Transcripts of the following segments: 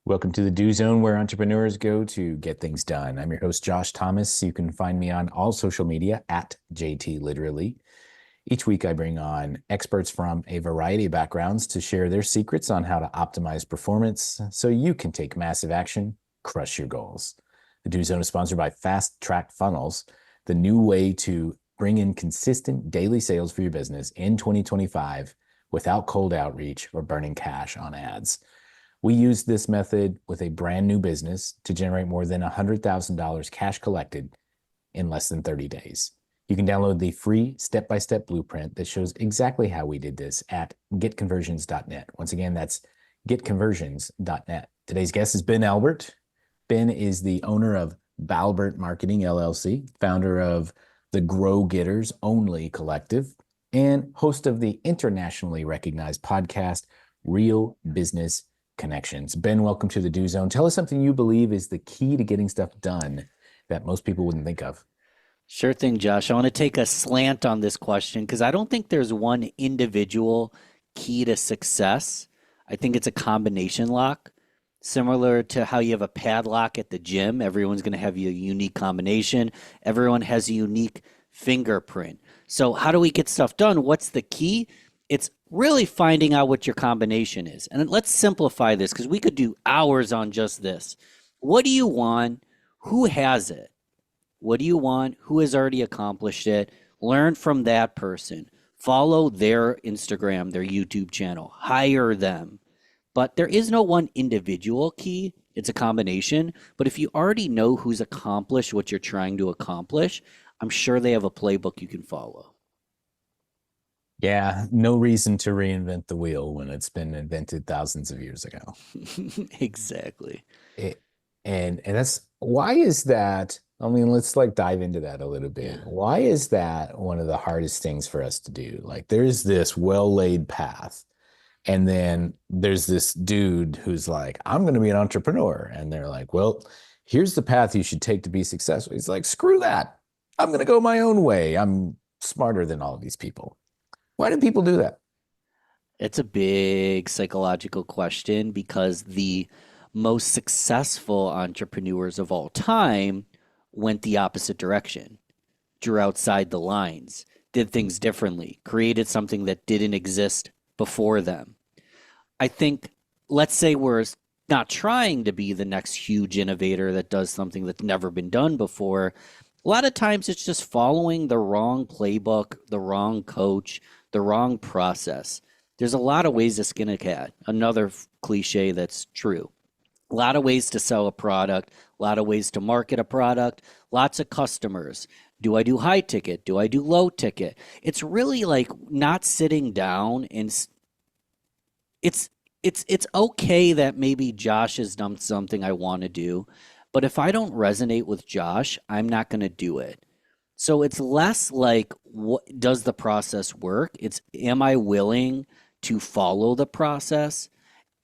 Welcome to the Do Zone, where entrepreneurs go to get things done. I'm your host, Josh Thomas. You can find me on all social media at JT Literally. Each week, I bring on experts from a variety of backgrounds to share their secrets on how to optimize performance so you can take massive action, crush your goals. The Do Zone is sponsored by Fast Track Funnels, the new way to bring in consistent daily sales for your business in 2025 without cold outreach or burning cash on ads. We used this method with a brand new business to generate more than $100,000 cash collected in less than 30 days. You can download the free step-by-step blueprint that shows exactly how we did this at getconversions.net. Once again, that's getconversions.net. Today's guest is Ben Albert. Ben is the owner of Balbert Marketing LLC, founder of the Grow Getters Only Collective, and host of the internationally recognized podcast, Real Business Connections. Ben, welcome to the Do Zone. Tell us something you believe is the key to getting stuff done that most people wouldn't think of. Sure thing, Josh. I want to take a slant on this question because I don't think there's one individual key to success. I think it's a combination lock. Similar to how you have a padlock at the gym, everyone's going to have a unique combination. Everyone has a unique fingerprint. So, how do we get stuff done? What's the key? It's really finding out what your combination is. And let's simplify this because we could do hours on just this. What do you want? Who has it? What do you want? Who has already accomplished it? Learn from that person. Follow their Instagram, their YouTube channel. Hire them. But there is no one individual key. It's a combination. But if you already know who's accomplished what you're trying to accomplish, I'm sure they have a playbook you can follow. Yeah, no reason to reinvent the wheel when it's been invented thousands of years ago. Exactly. It, and that's why is that? I mean, let's like dive into that a little bit. Yeah. Why is that one of the hardest things for us to do? Like there's this well-laid path. And then there's this dude who's like, I'm going to be an entrepreneur. And they're like, well, here's the path you should take to be successful. He's like, screw that. I'm going to go my own way. I'm smarter than all of these people. Why do people do that? It's a big psychological question because the most successful entrepreneurs of all time went the opposite direction, drew outside the lines, did things differently, created something that didn't exist before them. I think, let's say we're not trying to be the next huge innovator that does something that's never been done before. A lot of times it's just following the wrong playbook, the wrong coach, the wrong process. There's a lot of ways to skin a cat. Another cliche that's true. A lot of ways to sell a product, a lot of ways to market a product, lots of customers. Do I do high ticket? Do I do low ticket? It's really like not sitting down and it's okay that maybe Josh has done something I want to do, but if I don't resonate with Josh, I'm not going to do it. So it's less like what does the process work? It's am I willing to follow the process?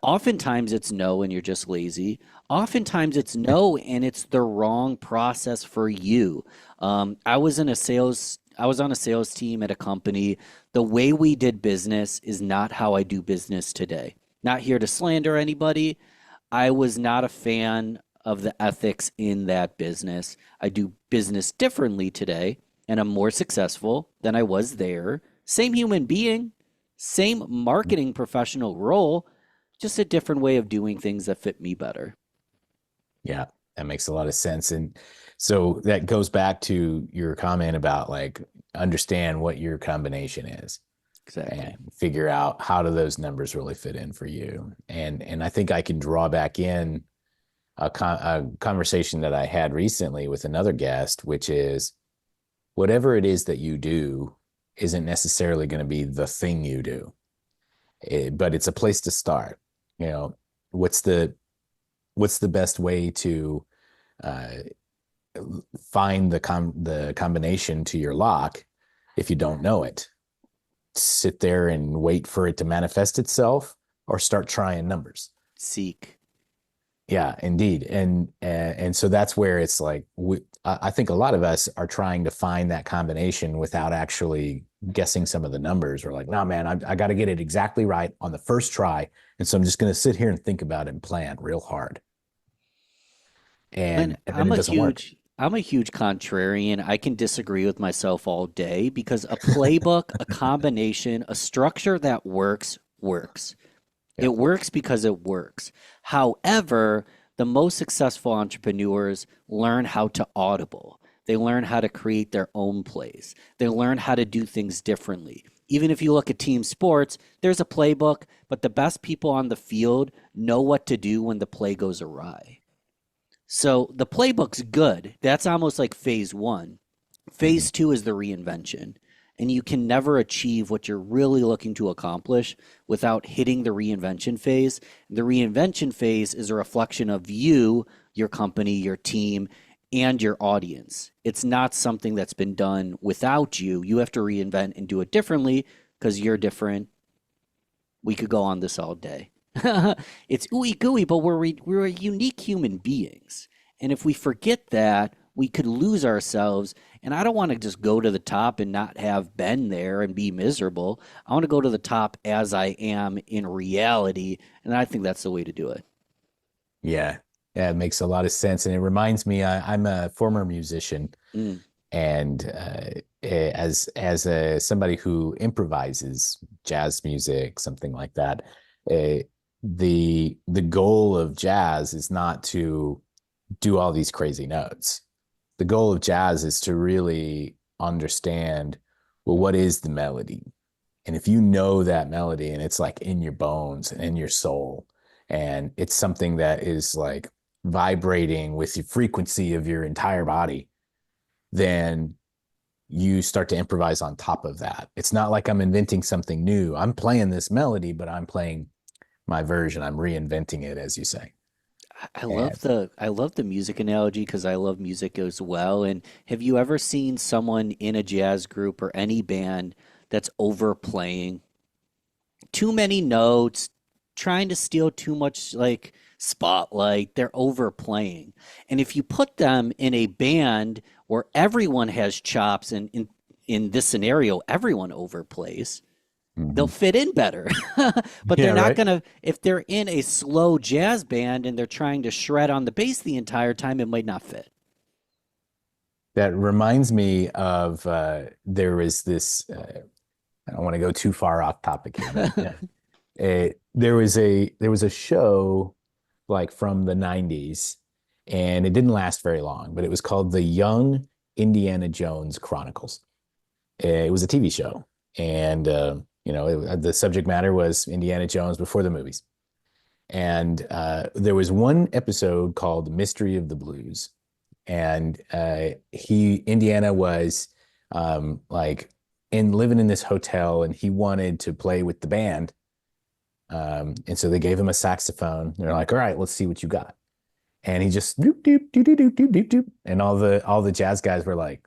Oftentimes it's no and you're just lazy. Oftentimes it's no and it's the wrong process for you. I was on a sales team at a company. The way we did business is not how I do business today. Not here to slander anybody. I was not a fan of the ethics in that business. I do business differently today and I'm more successful than I was there. Same human being, same marketing professional role, just a different way of doing things that fit me better. Yeah, that makes a lot of sense. And so that goes back to your comment about like understand what your combination is Exactly. and figure out how do those numbers really fit in for you. And I think I can draw back in a conversation that I had recently with another guest, which is whatever it is that you do isn't necessarily going to be the thing you do, but it's a place to start. You know, what's the best way to uh, find the combination to your lock if you don't know it? Sit there and wait for it to manifest itself, or start trying numbers. Seek. Yeah, indeed. And so that's where it's like I think a lot of us are trying to find that combination without actually guessing some of the numbers. We're like, nah, man, I got to get it exactly right on the first try. And so I'm just going to sit here and think about it and plan real hard. And And then it doesn't work. I'm a huge contrarian. I can disagree with myself all day because a playbook, a combination, a structure that works. Yeah. It works because it works. However, the most successful entrepreneurs learn how to audible. They learn how to create their own plays. They learn how to do things differently. Even if you look at team sports, there's a playbook, but the best people on the field know what to do when the play goes awry. So the playbook's good. That's almost like phase one. Mhm. Phase two is the reinvention. And you can never achieve what you're really looking to accomplish without hitting the reinvention phase. The reinvention phase is a reflection of you, your company, your team, and your audience. It's not something that's been done without you. You have to reinvent and do it differently because you're different. We could go on this all day. It's ooey gooey, but we're unique human beings. And if we forget that, we could lose ourselves. And I don't want to just go to the top and not have been there and be miserable. I want to go to the top as I am in reality. And I think that's the way to do it. Yeah. Yeah. It makes a lot of sense. And it reminds me, I'm a former musician. Mm, And somebody who improvises jazz music, something like that, uh, the goal of jazz is not to do all these crazy notes. The goal of jazz is to really understand, well, what is the melody? And if you know that melody and it's like in your bones and in your soul, and it's something that is like vibrating with the frequency of your entire body, then you start to improvise on top of that. It's not like I'm inventing something new. I'm playing this melody, but I'm playing my version. I'm reinventing it, as you say. And I love the music analogy because I love music as well. And have you ever seen someone in a jazz group or any band that's overplaying too many notes, trying to steal too much like spotlight? They're overplaying. And if you put them in a band where everyone has chops and in this scenario, everyone overplays, they'll mhm. fit in better. But they're Yeah, not right. gonna if they're in a slow jazz band and they're trying to shred on the bass the entire time, it might not fit. That reminds me of there is this. I don't want to go too far off topic here, but there was a show like from the 90s, and it didn't last very long, but it was called The Young Indiana Jones Chronicles. It was a TV show, and the subject matter was Indiana Jones before the movies. And there was one episode called Mystery of the Blues, and he Indiana was like in living in this hotel, and he wanted to play with the band. And so they gave him a saxophone. They're like, "All right, let's see what you got." And he just doop doop doop doop doop doop doop, and all the jazz guys were like,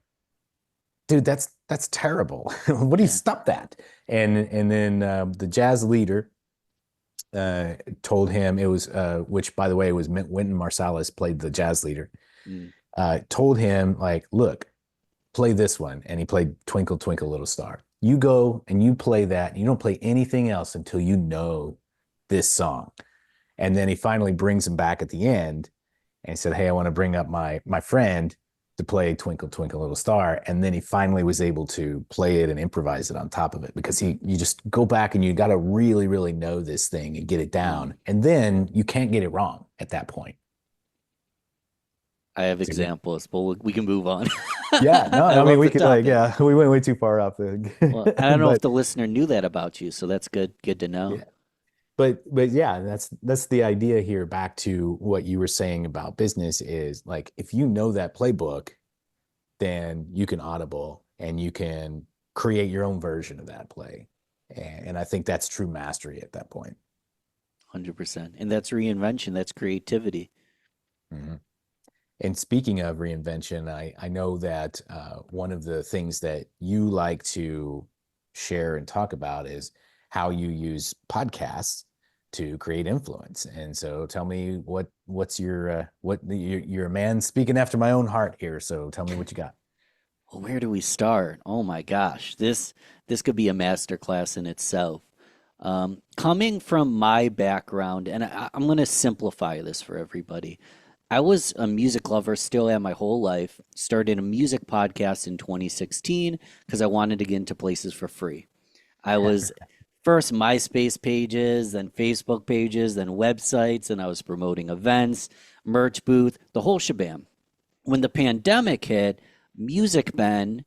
dude, that's terrible. What do you Yeah. stop that? And then the jazz leader told him it was which by the way was Wynton Marsalis played the jazz leader. Mm. Told him like, look, play this one, and he played Twinkle Twinkle Little Star. You go and you play that. And you don't play anything else until you know this song. And then he finally brings him back at the end and he said, "Hey, I want to bring up my friend to play Twinkle Twinkle Little Star." And then he finally was able to play it and improvise it on top of it because you just go back and you got to really really know this thing and get it Mm. down, and then you can't get it wrong at that point. I have So yeah, examples, but we can move on. yeah, no, I I mean love we the could like topic. yeah, we went way too far off Well, I the, don't know if but the listener knew that about you, so that's good to know. yeah, but yeah, that's the idea here. Back to what you were saying about business is like if you know that playbook, then you can audible and you can create your own version of that play. And I think that's true mastery at that point. 100%. And that's reinvention, that's creativity. Mhm. And speaking of reinvention, I know that one of the things that you like to share and talk about is how you use podcasts to create influence. And so tell me what's your you're a man speaking after my own heart here. So tell me what you got. Well, where do we start? Oh my gosh, this could be a masterclass in itself. Coming from my background, and I'm going to simplify this for everybody. I was a music lover, still am my whole life. Started a music podcast in 2016 because I wanted to get into places for free. I was first MySpace pages, then Facebook pages, then websites, and I was promoting events, merch booth, the whole shabam. When the pandemic hit, Music Ben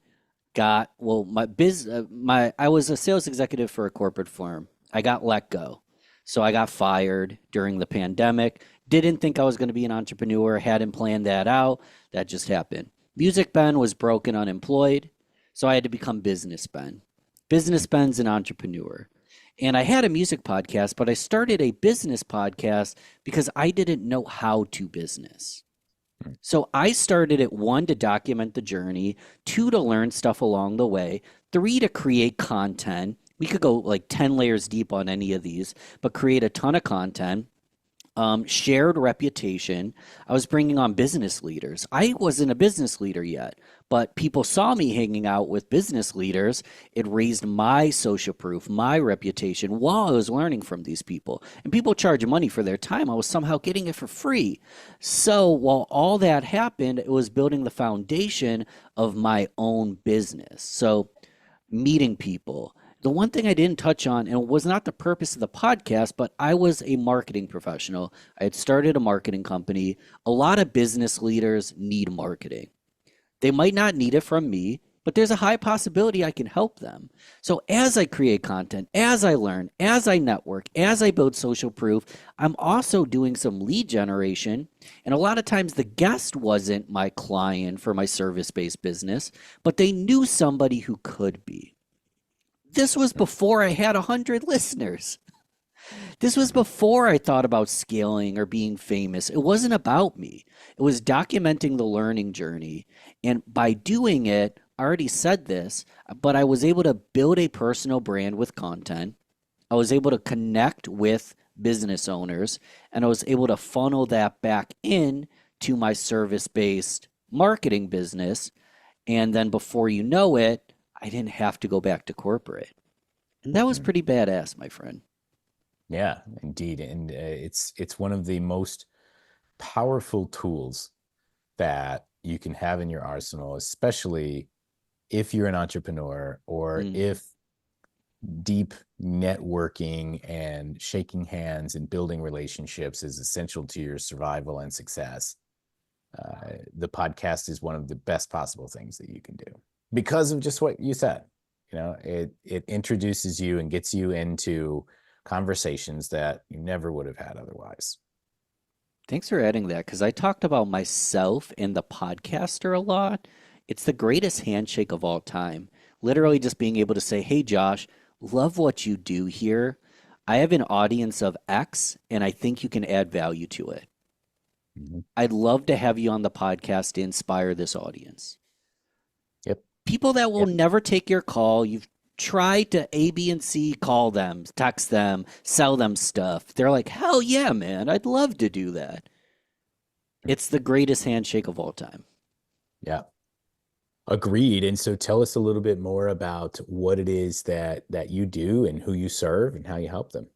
got well my I was a sales executive for a corporate firm. I got let go. So I got fired during the pandemic. Didn't think I was going to be an entrepreneur, hadn't planned that out. That just happened. Music Ben was broke and unemployed, so I had to become Business Ben. Business Ben's an entrepreneur. And I had a music podcast, but I started a business podcast because I didn't know how to business. So I started at one to document the journey, two to learn stuff along the way, three to create content. We could go like 10 layers deep on any of these, but create a ton of content. Shared reputation. I was bringing on business leaders. I wasn't a business leader yet, but people saw me hanging out with business leaders. It raised my social proof, my reputation while I was learning from these people. And people charge money for their time. I was somehow getting it for free. So while all that happened, it was building the foundation of my own business. So meeting people. The one thing I didn't touch on, and it was not the purpose of the podcast, but I was a marketing professional. I had started a marketing company. A lot of business leaders need marketing. They might not need it from me, but there's a high possibility I can help them. So as I create content, as I learn, as I network, as I build social proof, I'm also doing some lead generation. And a lot of times the guest wasn't my client for my service-based business, but they knew somebody who could be. This was before I had 100 listeners. This was before I thought about scaling or being famous. It wasn't about me. It was documenting the learning journey. And by doing it, I already said this, but I was able to build a personal brand with content. I was able to connect with business owners, and I was able to funnel that back in to my service-based marketing business. And then before you know it, I didn't have to go back to corporate. And that was Mhm. pretty badass, my friend. Yeah, indeed, and it's one of the most powerful tools that you can have in your arsenal, especially if you're an entrepreneur or Mm. if deep networking and shaking hands and building relationships is essential to your survival and success. The podcast is one of the best possible things that you can do because of just what you said. It introduces you and gets you into conversations that you never would have had otherwise. Thanks for adding that because I talked about myself and the podcaster a lot. It's the greatest handshake of all time. Literally just being able to say, hey, Josh, love what you do here. I have an audience of X and I think you can add value to it. Mhm. I'd love to have you on the podcast to inspire this audience. Yep. People that will Yep. never take your call, you've tried to A, B, and C call them, text them, sell them stuff. They're like, hell yeah, man, I'd love to do that. It's the greatest handshake of all time. Yeah. Agreed. And so tell us a little bit more about what it is that you do and who you serve and how you help them.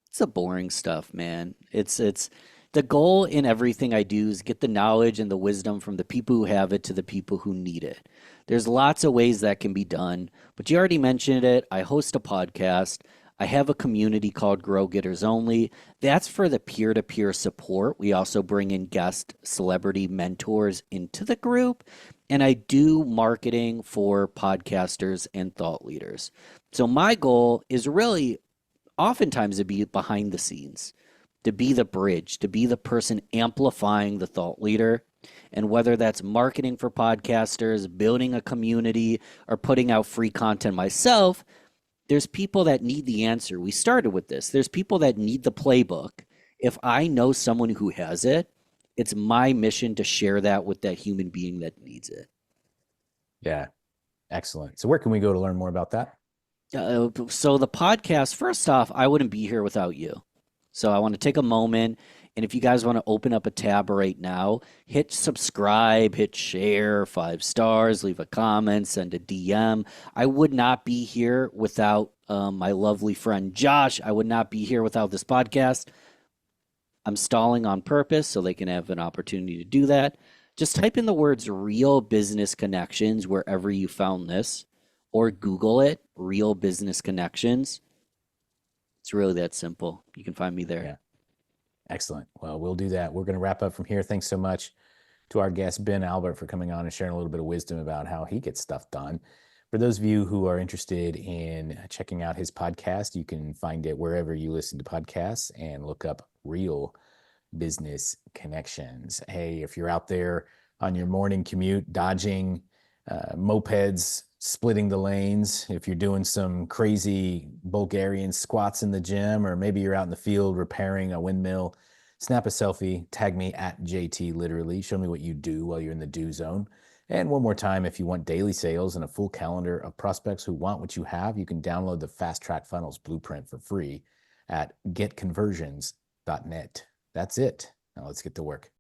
It's the boring stuff, man. It's the goal in everything I do is get the knowledge and the wisdom from the people who have it to the people who need it. There's lots of ways that can be done, but you already mentioned it. I host a podcast. I have a community called Grow Getters Only. That's for the peer-to-peer support. We also bring in guest celebrity mentors into the group, and I do marketing for podcasters and thought leaders. So my goal is really oftentimes to be behind the scenes, to be the bridge, to be the person amplifying the thought leader. And whether that's marketing for podcasters, building a community, or putting out free content myself, there's people that need the answer. We started with this. There's people that need the playbook. If I know someone who has it, it's my mission to share that with that human being that needs it. Yeah. Excellent. So where can we go to learn more about that? So the podcast, first off, I wouldn't be here without you. So I want to take a moment And if you guys want to open up a tab right now, hit subscribe, hit share, 5 stars, leave a comment, send a DM. I would not be here without my lovely friend Josh. I would not be here without this podcast. I'm stalling on purpose so they can have an opportunity to do that. Just type in the words real business connections wherever you found this, or Google it, real business connections. It's really that simple. You can find me there. Yeah. Excellent. Well, we'll do that. We're going to wrap up from here. Thanks so much to our guest, Ben Albert, for coming on and sharing a little bit of wisdom about how he gets stuff done. For those of you who are interested in checking out his podcast, you can find it wherever you listen to podcasts and look up Real Business Connections. Hey, if you're out there on your morning commute, dodging mopeds, splitting the lanes, if you're doing some crazy Bulgarian squats in the gym, or maybe you're out in the field repairing a windmill, snap a selfie, tag me at JT Literally. Show me what you do while you're in the do zone. And one more time, if you want daily sales and a full calendar of prospects who want what you have, you can download the Fast Track Funnels Blueprint for free at getconversions.net. That's it. Now let's get to work.